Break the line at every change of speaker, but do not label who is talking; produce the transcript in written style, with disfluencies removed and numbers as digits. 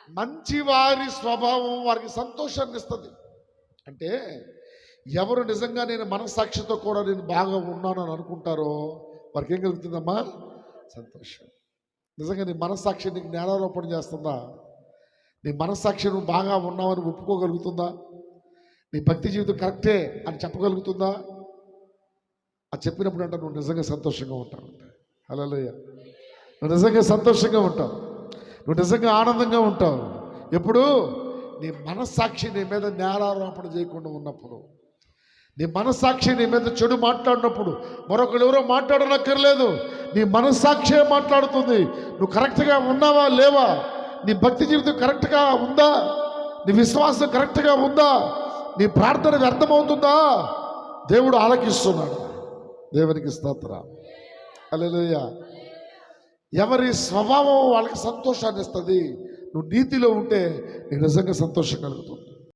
మంచి వారి స్వభావం వారికి సంతోషాన్ని ఇస్తుంది. అంటే ఎవరు నిజంగా నేను మనస్సాక్షితో కూడా నేను బాగా ఉన్నానని అనుకుంటారో వారికి ఏం కలుగుతుందమ్మా? సంతోషం. నిజంగా నీ మనస్సాక్షి నీకు నేరారోపణ చేస్తుందా? నీ మనస్సాక్షి నువ్వు బాగా ఉన్నావని ఒప్పుకోగలుగుతుందా? నీ భక్తి జీవితం కరెక్టే అని చెప్పగలుగుతుందా? అది చెప్పినప్పుడు అంటే నువ్వు నిజంగా సంతోషంగా ఉంటావు. హల్లెలూయా. నువ్వు నిజంగా సంతోషంగా ఉంటావు, నువ్వు నిజంగా ఆనందంగా ఉంటావు. ఎప్పుడు? నీ మనస్సాక్షి నీ మీద నేరారోపణ చేయకుండా ఉన్నప్పుడు, నీ మనస్సాక్షి నీ మీద చెడు మాట్లాడినప్పుడు. మరొకరు ఎవరో మాట్లాడనక్కర్లేదు, నీ మనస్సాక్షే మాట్లాడుతుంది. నువ్వు కరెక్ట్గా ఉన్నావా లేవా? నీ భక్తి జీవితం కరెక్ట్గా ఉందా? నీ విశ్వాసం కరెక్ట్గా ఉందా? నీ ప్రార్థన వ్యర్థమవుతుందా? దేవుడు ఆలకిస్తున్నాడు. దేవునికి స్తోత్రం. హల్లెలూయా. ఎవరి స్వభావం వాళ్ళకి సంతోషాన్ని ఇస్తుంది. నువ్వు నీతిలో ఉంటే నీకు నిజంగా సంతోషం కలుగుతుంది.